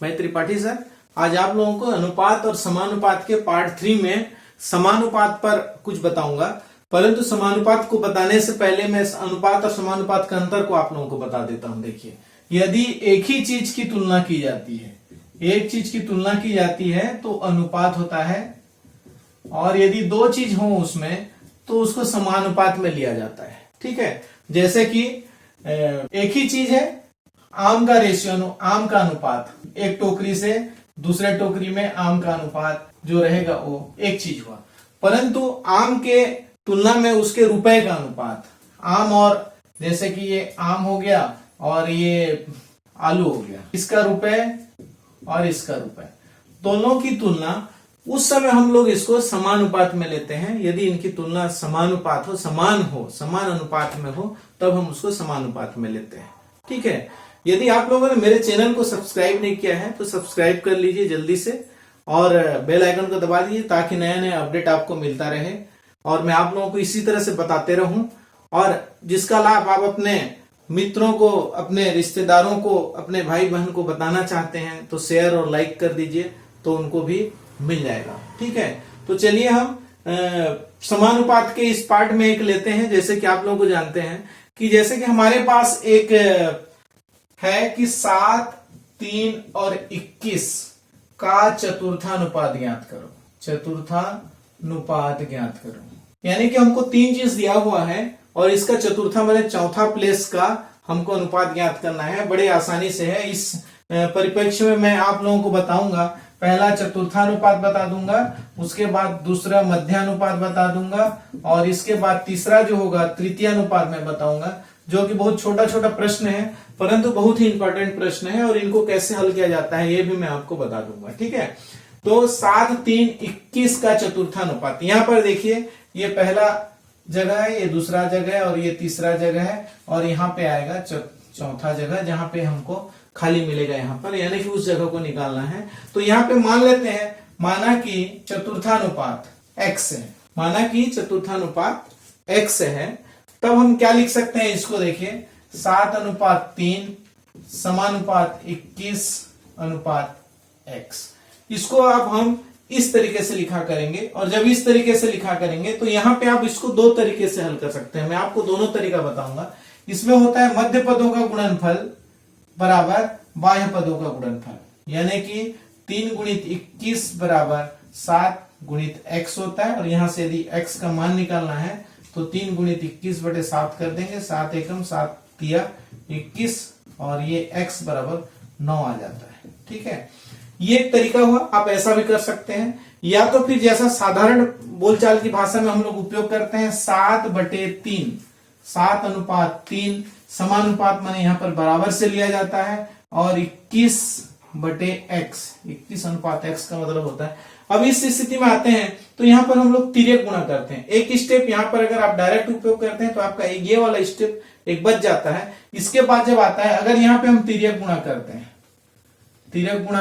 मैं त्रिपाठी सर। आज आप लोगों को अनुपात और समानुपात के पार्ट 3 में समानुपात पर कुछ बताऊंगा। परंतु समानुपात को बताने से पहले मैं अनुपात और समानुपात का अंतर को आप लोगों को बता देता हूं। देखिए, यदि एक ही चीज की तुलना की जाती है, एक चीज की तुलना की जाती है तो अनुपात होता है, और यदि दो चीज हो उसमें तो उसको समानुपात में लिया जाता है। ठीक है, जैसे कि एक ही चीज है, आम का रेशियो, आम का अनुपात, एक टोकरी से दूसरे टोकरी में आम का अनुपात जो रहेगा वो एक चीज हुआ। परंतु आम के तुलना में उसके रुपए का अनुपात, आम और जैसे कि ये आम हो गया और ये आलू हो गया, इसका रुपए और इसका रुपए, दोनों की तुलना उस समय हम लोग इसको समानुपात में लेते हैं। यदि इनकी तुलना समानुपात हो, समान अनुपात में हो, तब हम उसको समानुपात में लेते हैं। ठीक है, यदि आप लोगों ने मेरे चैनल को सब्सक्राइब नहीं किया है तो सब्सक्राइब कर लीजिए जल्दी से, और बेल आइकन को दबा दीजिए ताकि नया नया अपडेट आपको मिलता रहे और मैं आप लोगों को इसी तरह से बताते रहूं। और जिसका लाभ आप अपने मित्रों को, अपने रिश्तेदारों को, अपने भाई बहन को बताना चाहते हैं तो शेयर और लाइक कर दीजिए, तो उनको भी मिल जाएगा। ठीक है, तो चलिए हम समानुपात के इस पार्ट में एक लेते हैं। जैसे कि आप लोगों को जानते हैं कि जैसे कि हमारे पास एक है कि 7, 3 और 21 का चतुर्थानुपात ज्ञात करो। चतुर्थानुपात ज्ञात करो, यानी कि हमको 3 चीज दिया हुआ है और इसका चतुर्था मैंने चौथा प्लेस का हमको अनुपात ज्ञात करना है। बड़े आसानी से है। इस परिप्रेक्ष्य में मैं आप लोगों को बताऊंगा। पहला चतुर्थानुपात बता दूंगा, उसके बाद दूसरा मध्यानुपात बता दूंगा, और इसके बाद तीसरा जो होगा तृतीयानुपात में बताऊंगा, जो कि बहुत छोटा छोटा प्रश्न है परंतु बहुत ही इंपॉर्टेंट प्रश्न है, और इनको कैसे हल किया जाता है ये भी मैं आपको बता दूंगा। ठीक है, तो 7, 3, 21 का चतुर्थानुपात, यहां पर देखिए, ये पहला जगह है, ये दूसरा जगह है और ये तीसरा जगह है, और यहाँ पे आएगा चौथा जगह जहां पे हमको खाली मिलेगा यहाँ पर, यानी कि उस जगह को निकालना है। तो यहाँ पे मान लेते हैं, माना कि चतुर्थानुपात x है, माना कि चतुर्थानुपात x है, तब हम क्या लिख सकते हैं इसको? देखिए, 7:3 समानुपात 21 अनुपात x। इसको अब हम इस तरीके से लिखा करेंगे, और जब इस तरीके से लिखा करेंगे तो यहां पे आप इसको दो तरीके से हल कर सकते हैं। मैं आपको दोनों तरीका बताऊंगा। इसमें होता है मध्य पदों का गुणनफल बराबर बाह्य पदों का गुणनफल, यानी कि 3 गुणित 21 बराबर 7 गुणित x होता है, और यहां से यदि x का मान निकालना है तो 3 गुणित 21 बटे 7 कर देंगे, 7 एकम 7 तिया 21, और ये x बराबर 9 आ जाता है। ठीक है, ये एक तरीका हुआ। आप ऐसा भी कर सकते हैं, या तो फिर जैसा साधारण बोलचाल की भाषा में हम लोग उपयोग करते हैं, 7/3, 7:3 समानुपात माने यहां पर बराबर से लिया जाता है, और 21/x, 21:x का मतलब होता है। अब इस स्थिति में आते हैं तो यहां पर हम लोग तिर्यक गुणा करते हैं। एक स्टेप यहां पर अगर आप डायरेक्ट उपयोग करते हैं तो आपका ये वाला स्टेप एक बच जाता है। इसके बाद जब आता है, अगर यहां पे हम तिर्यक गुणा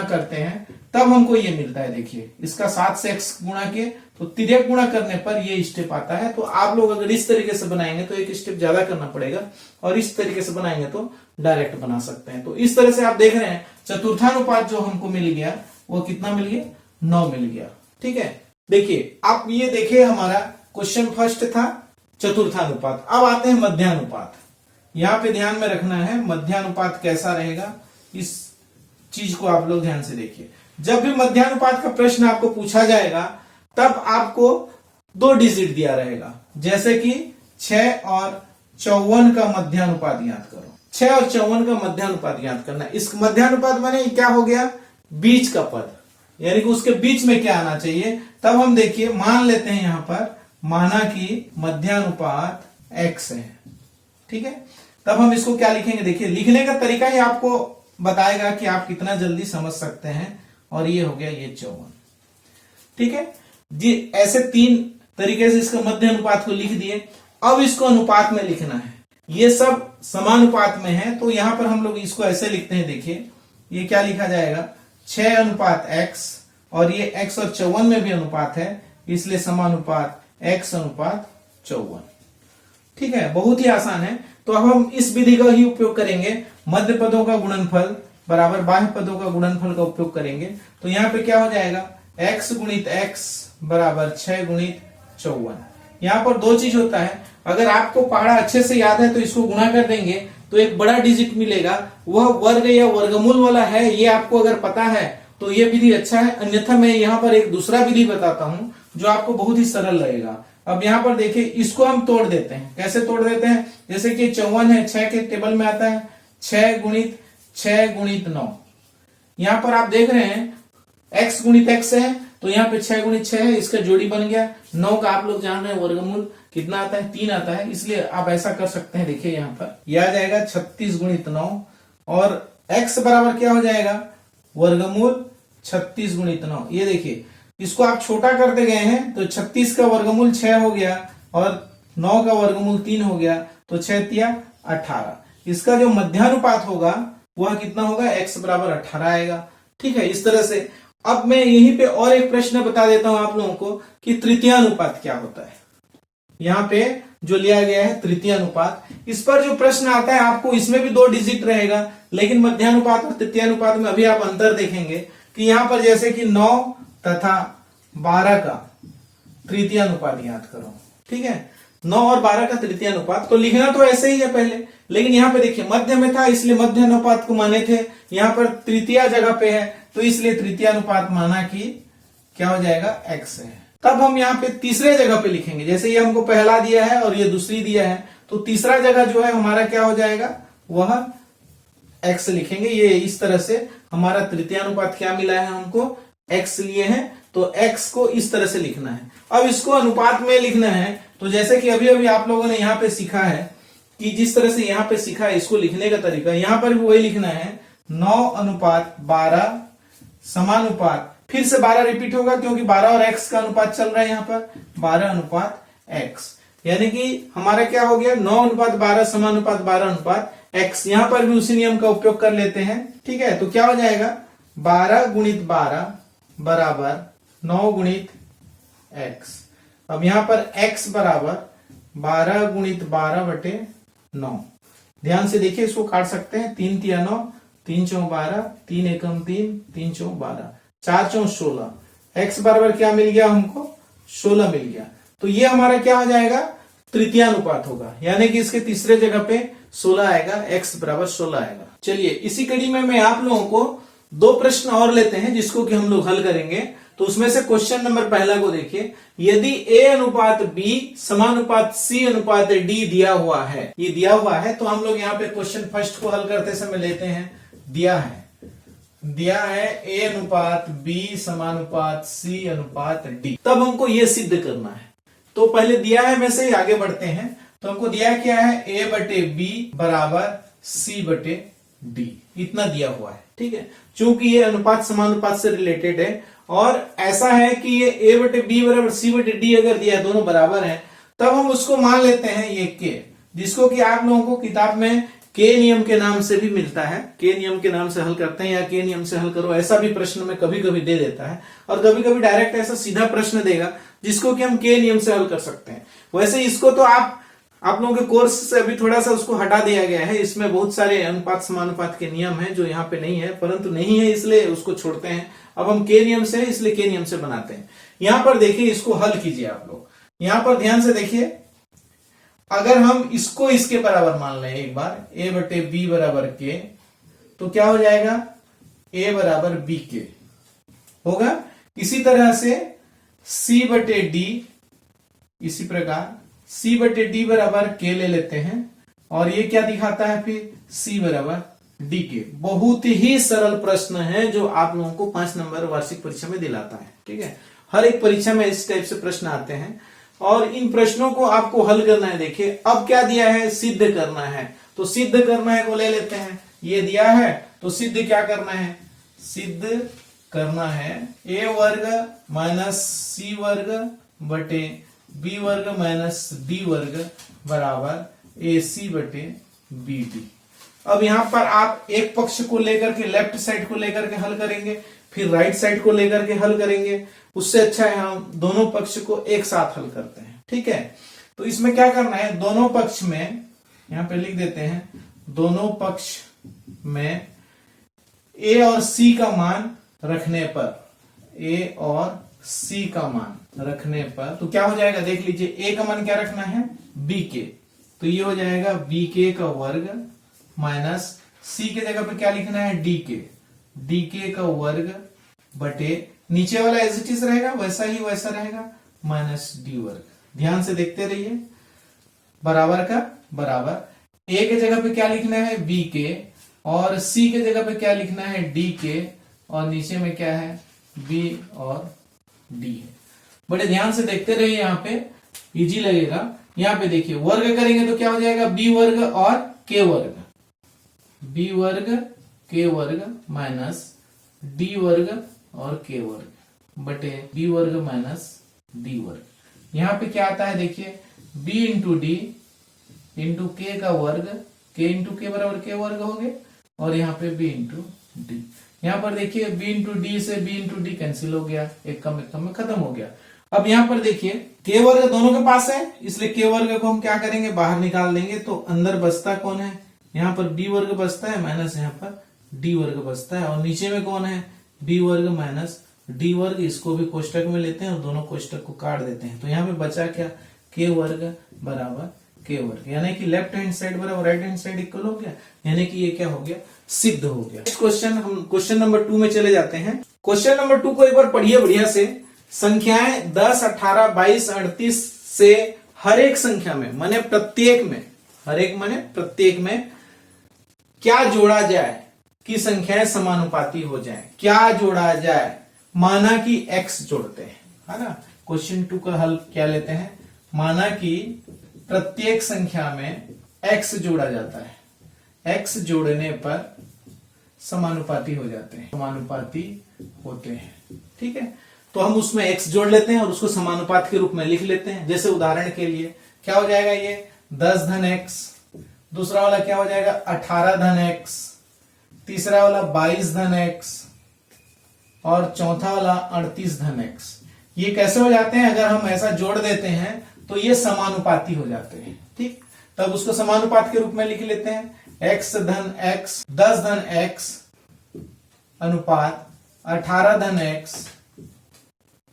करते हैं, तब हमको ये मिलता है। देखिए, इसका 7 से x गुणा किए तो तिर्यक गुणा करने पर ये स्टेप आता है। तो आप लोग अगर इस तरीके से बनाएंगे तो एक स्टेप ज्यादा करना पड़ेगा, और इस तरीके से बनाएंगे तो डायरेक्ट बना सकते हैं। तो इस तरह से आप देख रहे हैं चतुर्थानुपात जो हमको मिल गया वो कितना मिल गया? 9 मिल गया। ठीक है, देखिए, आप ये देखिए, हमारा क्वेश्चन फर्स्ट था चतुर्थानुपात। अब आते हैं मध्यानुपात। यहां पे ध्यान में रखना है मध्यानुपात कैसा रहेगा, इस चीज को आप लोग ध्यान से देखिए। जब भी मध्यानुपात का प्रश्न आपको पूछा जाएगा तब आपको 2 डिजिट दिया रहेगा, जैसे कि 6 और 54 का मध्यानुपात ज्ञात करो। 6 और 54 का मध्यानुपात ज्ञात करना। इस मध्यानुपात माने क्या हो गया? बीच का पद, यानी कि उसके बीच में क्या आना चाहिए। तब हम देखिए, मान लेते हैं यहां पर, माना कि मध्यानुपात x है। ठीक है, तब हम इसको क्या लिखेंगे? देखिए, लिखने का तरीका ही आपको बताएगा कि आप कितना जल्दी समझ सकते हैं। और ये हो गया ये 54। ठीक है जी, ऐसे 3 तरीके से इसका मध्य अनुपात को लिख दिए। अब इसको अनुपात में लिखना है। ये सब समानुपात में है, तो यहां पर हम लोग इसको ऐसे लिखते हैं। देखिए, ये क्या लिखा जाएगा? 6:x, और ये x और 54 में भी अनुपात है, इसलिए समानुपात x/54। ठीक है, बहुत ही आसान है। तो अब हम इस विधि का ही उपयोग करेंगे। मध्य पदों का गुणनफल बराबर बाह्य पदों का गुणनफल का उपयोग करेंगे। तो यहाँ पे क्या हो जाएगा, x गुणित x बराबर 6 गुणित 54। यहाँ पर दो चीज होता है, अगर आपको पहाड़ा अच्छे से याद है तो इसको गुणा कर देंगे तो एक बड़ा डिजिट मिलेगा, वह वर्ग या वर्गमूल वाला है, ये आपको अगर पता है तो ये विधि अच्छा है। अन्यथा मैं यहाँ पर एक दूसरा विधि बताता हूँ जो आपको बहुत ही सरल लगेगा। अब यहाँ पर देखिए, इसको हम तोड़ देते हैं। कैसे तोड़ देते हैं, जैसे कि 54 है, 6 के टेबल में आता है 6 गुणित 9। यहाँ पर आप देख रहे हैं x गुणित x है तो यहाँ पे 6 गुणित 6 है, इसका जोड़ी बन गया। 9 का आप लोग जान रहे हैं वर्गमूल कितना आता है, 3 आता है, इसलिए आप ऐसा कर सकते हैं। देखिए यहाँ पर यह आ जाएगा 36 गुणित 9 और x बराबर क्या हो जाएगा, वर्गमूल 36 गुणित 9। ये देखिए, इसको आप छोटा करते गए हैं तो 36 का वर्गमूल 6 हो गया और 9 का वर्गमूल 3 हो गया, तो 6 तिया 18। इसका जो मध्यानुपात होगा वह कितना होगा, x बराबर 18 आएगा। ठीक है, इस तरह से। अब मैं यहीं पे और एक प्रश्न बता देता हूं आप लोगों को कि तृतीयानुपात क्या होता है। यहाँ पे जो लिया गया है तृतीयानुपात, इस पर जो प्रश्न आता है आपको, इसमें भी 2 डिजिट रहेगा, लेकिन मध्यानुपात और तृतीयानुपात में अभी आप अंतर देखेंगे कि यहाँ पर जैसे कि 9 तथा 12 का तृतीयानुपात याद करो। ठीक है, 9 और 12 का तृतीयानुपात, तो लिखना तो ऐसे ही है पहले, लेकिन यहाँ पे देखिए मध्य में था इसलिए मध्यानुपात को माने थे। यहाँ पर तृतीया जगह पे है तो इसलिए तृतीयानुपात माना कि क्या हो जाएगा, x है। तब हम यहाँ पे तीसरे जगह पे लिखेंगे, जैसे ये हमको पहला दिया है और ये दूसरी दिया है, तो तीसरा जगह जो है हमारा क्या हो जाएगा, वह x लिखेंगे। ये इस तरह से हमारा तृतीयानुपात क्या मिला है, हमको x लिए हैं, तो x को इस तरह से लिखना है। अब इसको अनुपात में लिखना है, तो जैसे कि अभी अभी आप लोगों ने यहाँ पे सीखा है कि जिस तरह से यहाँ पे सीखा है इसको लिखने का तरीका, यहाँ पर भी वही लिखना है, 9:12 समानुपात, फिर से 12 रिपीट होगा क्योंकि 12 और x का अनुपात चल रहा है यहाँ पर, 12:x, यानी कि हमारा क्या हो गया, 9:12 समानुपात 12:x। यहाँ पर भी उसी नियम का उपयोग कर लेते हैं। ठीक है, तो क्या हो जाएगा, 12 गुणित 12 बराबर 9 गुणित x। अब यहाँ पर x बराबर 12 गुणित 12 बटे 9। ध्यान से देखिए, इसको काट सकते हैं, 3 तिया 9, 3 चौ 12, 3 एकम 3, 3 चौ 12, 4 चौ 16। x बराबर क्या मिल गया हमको, 16 मिल गया। तो ये हमारा क्या हो जाएगा, तृतीयानुपात होगा, यानी कि इसके तीसरे जगह पे 16 आएगा, x बराबर 16 आएगा। चलिए, इसी कड़ी में मैं आप लोगों को 2 प्रश्न और लेते हैं जिसको कि हम लोग हल करेंगे। तो उसमें से क्वेश्चन नंबर पहला को देखिए, यदि a अनुपात b समानुपात c अनुपात d दिया हुआ है, ये दिया हुआ है, तो हम लोग यहाँ पे क्वेश्चन फर्स्ट को हल करते समय लेते हैं, दिया है a अनुपात b समानुपात c अनुपात d। तब हमको ये सिद्ध करना है। तो पहले दिया है में से आगे बढ़ते हैं। तो हमको दिया क्या है, a बटे b बराबर c बटे d, इतना दिया हुआ है। ठीक है, चूंकि ये अनुपात समानुपात से रिलेटेड है और ऐसा है कि ये a बटे b बराबर c बटे d अगर दिया, दोनों बराबर हैं, तब हम उसको मान लेते हैं ये k, जिसको कि आप लोगों को किताब में के नियम के नाम से भी मिलता है। के नियम के नाम से हल करते हैं या के नियम से हल करो, ऐसा भी प्रश्न में कभी कभी दे देता है, और कभी कभी डायरेक्ट ऐसा सीधा प्रश्न देगा जिसको कि हम के नियम से हल कर सकते हैं। वैसे इसको तो आप लोगों के कोर्स से अभी थोड़ा सा उसको हटा दिया गया है, इसमें बहुत सारे अनुपात समानुपात के नियम हैं जो यहाँ पे नहीं है, परंतु नहीं है इसलिए उसको छोड़ते हैं। अब हम के नियम से है इसलिए के नियम से बनाते हैं। यहाँ पर देखिए, इसको हल कीजिए आप लोग। यहाँ पर ध्यान से देखिए, अगर हम इसको इसके बराबर मान लें एक बार, a बटे b बराबर k, तो क्या हो जाएगा, a बराबर b k होगा। इसी तरह से c बटे d, इसी प्रकार c बटे d बराबर k ले लेते हैं, और ये क्या दिखाता है फिर, c बराबर d k। बहुत ही सरल प्रश्न है जो आप लोगों को 5 नंबर वार्षिक परीक्षा में दिलाता है। ठीक है, हर एक परीक्षा में इस टाइप से प्रश्न आते हैं और इन प्रश्नों को आपको हल करना है। देखिए, अब क्या दिया है, सिद्ध करना है। तो सिद्ध करना है को ले लेते हैं, ये दिया है तो सिद्ध क्या करना है, सिद्ध करना है a वर्ग माइनस c वर्ग बटे b वर्ग माइनस d वर्ग बराबर ac बटे bd। अब यहां पर आप एक पक्ष को लेकर के, लेफ्ट साइड को लेकर के हल करेंगे, फिर राइट साइड को लेकर के हल करेंगे। उससे अच्छा है हम दोनों पक्ष को एक साथ हल करते हैं। ठीक है, तो इसमें क्या करना है, दोनों पक्ष में, यहां पे लिख देते हैं, दोनों पक्ष में ए और सी का मान रखने पर, ए और सी का मान रखने पर तो क्या हो जाएगा, देख लीजिए, ए का मान क्या रखना है, बी के, तो ये हो जाएगा बी के का वर्ग माइनस सी के जगह पे क्या लिखना है, डी के का वर्ग बटे नीचे वाला एज इट इज रहेगा वैसा ही वैसा रहेगा माइनस डी वर्ग। ध्यान से देखते रहिए, बराबर का बराबर ए के जगह पे क्या लिखना है, बी के, और सी के जगह पे क्या लिखना है, डी के, और नीचे में क्या है, बी और डी है। बड़े ध्यान से देखते रहिए, यहाँ पे इजी लगेगा। यहाँ पे देखिए वर्ग करेंगे तो क्या हो जाएगा, बी वर्ग और के वर्ग, बी वर्ग के वर्ग माइनस डी वर्ग और के वर्ग बटे बी वर्ग माइनस डी वर्ग। यहाँ पे क्या आता है, देखिए बी इंटू डी इंटू के का वर्ग, के इंटू के बराबर के वर्ग हो गए, और यहाँ पे बी इंटू डी। यहाँ पर देखिए बी इंटू डी से बी इंटू डी कैंसिल हो गया, एक कम में खत्म हो गया। अब यहाँ पर देखिए के वर्ग दोनों के पास है, इसलिए के वर्ग को हम क्या करेंगे, बाहर निकाल देंगे, तो अंदर बचता कौन है, यहाँ पर बी वर्ग बचता है माइनस यहाँ पर डी वर्ग बचता है, और नीचे में कौन है, बी वर्ग माइनस डी वर्ग। इसको भी कोष्टक में लेते हैं और दोनों कोष्टक को काट देते हैं, तो यहाँ पे बचा क्या, के वर्ग बराबर के वर्ग, यानी कि लेफ्ट हैंड साइड बराबर राइट हैंड साइड इक्वल हो गया, यानी कि ये क्या हो गया, सिद्ध हो गया। नेक्स्ट क्वेश्चन, हम क्वेश्चन नंबर 2 में चले जाते हैं। क्वेश्चन नंबर 2 को एक बार पढ़िए बढ़िया से। संख्याएं 10, 18, 22, 38 से हर एक संख्या में माने प्रत्येक में, हर एक माने प्रत्येक में क्या जोड़ा जाए कि संख्याएं समानुपाती हो जाएं, क्या जोड़ा जाए, माना कि x जोड़ते हैं, है ना। क्वेश्चन 2 का हल क्या लेते हैं, माना कि प्रत्येक संख्या में x जोड़ा जाता है, x जोड़ने पर समानुपाती हो जाते हैं, समानुपाती होते हैं, ठीक है। तो हम उसमें x जोड़ लेते हैं और उसको समानुपात के रूप में लिख लेते हैं। जैसे उदाहरण के लिए क्या हो जाएगा, ये 10 धन x, दूसरा वाला क्या हो जाएगा 18 धन x, तीसरा वाला 22 धन x, और चौथा वाला 38 धन x। ये कैसे हो जाते हैं, अगर हम ऐसा जोड़ देते हैं तो ये समानुपाती हो जाते हैं, ठीक। तब उसको समानुपात के रूप में लिख लेते हैं, x धन x 10 धन x अनुपात 18 धन x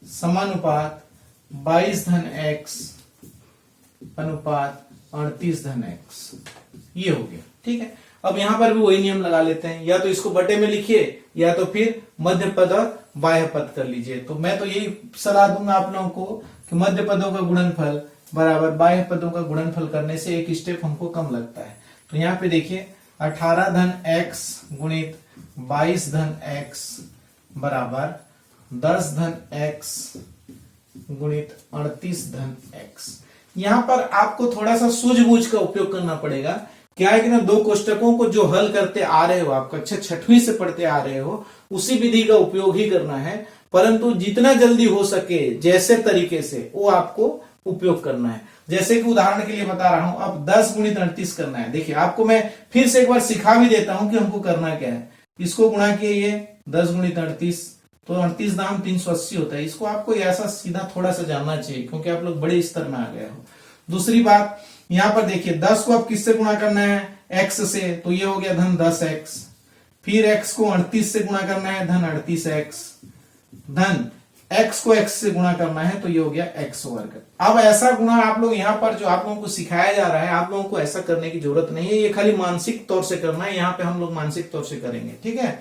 समानुपात 22 धन x अनुपात 38 धन x। ये हो गया, ठीक है। अब यहां पर भी वही नियम लगा लेते हैं, या तो इसको बटे में लिखिए या तो फिर मध्य पद और बाह्य पद कर लीजिए। तो मैं तो यही सलाह दूंगा आप लोगों को कि मध्य पदों का गुणनफल बराबर बाह्य पदों का गुणनफल करने से एक स्टेप हमको कम लगता है। तो यहाँ पे देखिए 18 धन x गुणित 22 धन x बराबर 10 धन x गुणित 38 धन x। यहां पर आपको थोड़ा सा सूझबूझ का उपयोग करना पड़ेगा। क्या है कि ना, दो कोष्टकों को जो हल करते आ रहे हो, आप कक्षा 6वीं से पढ़ते आ रहे हो, उसी विधि का उपयोग ही करना है, परंतु जितना जल्दी हो सके जैसे तरीके से वो आपको उपयोग करना है। जैसे कि उदाहरण के लिए बता रहा हूं, अब 10 गुणित 38 करना है। देखिए आपको मैं फिर से एक बार सिखा भी देता हूं कि हमको करना क्या है। इसको गुणा किए, ये 10 गुणित 38 तो 38 दाम 380 होता है। इसको आपको ऐसा सीधा थोड़ा सा जानना चाहिए क्योंकि आप लोग बड़े स्तर में आ गए हो। दूसरी बात, यहां पर देखिए 10 को अब किससे गुणा करना है, x से, तो ये हो गया धन 10x। फिर x को 38 से गुणा करना है, धन 38x, धन x को x से गुणा करना है तो ये हो गया x वर्ग। अब ऐसा गुणा आप लोग यहाँ पर जो आप लोगों को सिखाया जा रहा है, आप लोगों को ऐसा करने की जरूरत नहीं है, ये खाली मानसिक तौर से करना है। यहाँ पे हम लोग मानसिक तौर से करेंगे, ठीक है।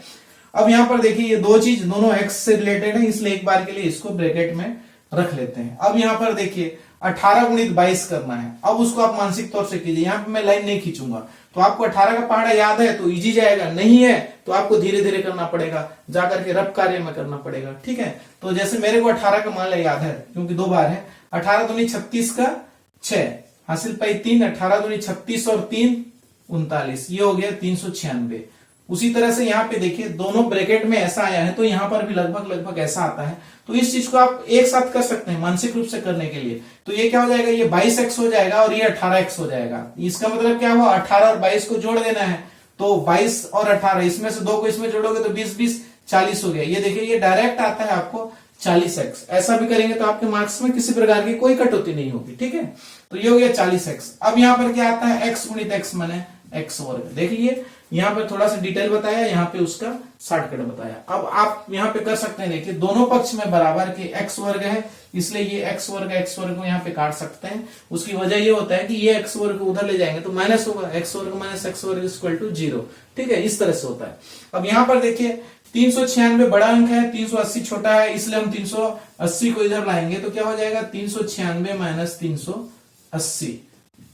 अब यहाँ पर देखिए ये दो चीज दोनों x से रिलेटेड है, इसलिए एक बार के लिए इसको ब्रैकेट में रख लेते हैं। अब यहाँ पर देखिए 18 गुणित 22 करना है। अब उसको आप मानसिक तौर से कीजिए, यहाँ पे मैं लाइन नहीं खींचूंगा। तो आपको 18 का पहाड़ा याद है तो इजी जाएगा, नहीं है तो आपको धीरे धीरे करना पड़ेगा, जाकर के रफ कार्य में करना पड़ेगा, ठीक है। तो जैसे मेरे को 18 का मान याद है क्योंकि 2 बार है, 18 दूनी 36 का 6 हासिल पाई 3, 18 दूनी 36 और 3 39, ये हो गया 396। उसी तरह से यहाँ पे देखिए दोनों ब्रैकेट में ऐसा आया है तो यहाँ पर भी लगभग ऐसा आता है। तो इस चीज को आप एक साथ कर सकते हैं मानसिक रूप से करने के लिए। तो ये क्या हो जाएगा, ये 22x हो जाएगा और ये 18x हो जाएगा। इसका मतलब क्या हुआ, 18 और 22 को जोड़ देना है, तो 22 और 18 इसमें से 2 को इसमें जोड़ोगे तो 20 40 हो गया। ये देखिए ये डायरेक्ट आता है आपको 40x। ऐसा भी करेंगे तो आपके मार्क्स में किसी प्रकार की कोई कटौती नहीं होगी, ठीक है। तो ये हो गया 40x। अब यहाँ पर क्या आता है, x गुणित x माने x वर्ग। देख लीजिए यहाँ पे थोड़ा सा डिटेल बताया, यहाँ पे उसका शॉर्टकट बताया। अब आप यहाँ पे कर सकते हैं, देखिए दोनों पक्ष में बराबर के x वर्ग है, इसलिए ये x वर्ग को यहाँ पे काट सकते हैं। उसकी वजह ये होता है कि ये x वर्ग को उधर ले जाएंगे तो माइनस होगा, x वर्ग माइनस x वर्ग इक्वल टू 0। ठीक है, इस तरह से होता है। अब यहाँ पर देखिए 396 बड़ा अंक है, 380 छोटा है, इसलिए हम 380 को इधर लाएंगे तो क्या हो जाएगा, 396 माइनस 380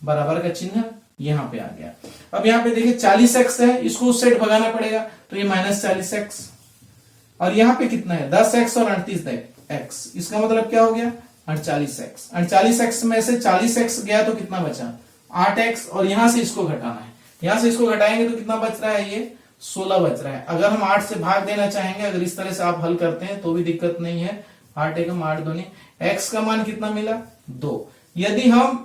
बराबर का चिन्ह यहाँ पे आ गया। अब यहाँ पे देखिए 40x है, इसको उस साइड भगाना पड़ेगा तो ये माइनस 40x, और यहाँ पे कितना है 10x और 38x, इसका मतलब क्या हो गया 48x। 48x में से 40x गया तो कितना बचा 8x, और यहां से इसको घटाना है, यहां से इसको घटाएंगे तो कितना बच रहा है, ये 16 बच रहा है। अगर हम 8 से भाग देना चाहेंगे, अगर इस तरह से आप हल करते हैं तो भी दिक्कत नहीं है, 8 एकम 8 दूनी, x का मान कितना मिला 2। यदि हम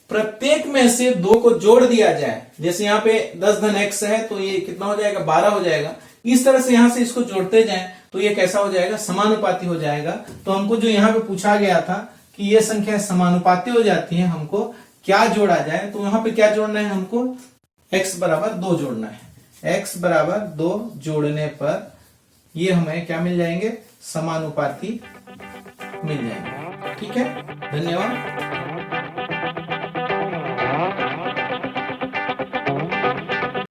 प्रत्येक में से 2 को जोड़ दिया जाए, जैसे यहाँ पे 10 धन x है तो ये कितना हो जाएगा 12 हो जाएगा, इस तरह से यहां से इसको जोड़ते जाएं तो ये कैसा हो जाएगा, समानुपाती हो जाएगा। तो हमको जो यहाँ पे पूछा गया था कि ये संख्या समानुपाती हो जाती है, हमको क्या जोड़ा जाए, तो यहाँ पे क्या जोड़ना है, हमको x बराबर 2 जोड़ना है। x बराबर 2 जोड़ने पर ये हमें क्या मिल जाएंगे, समानुपाती मिल जाएंगे। ठीक है, धन्यवाद।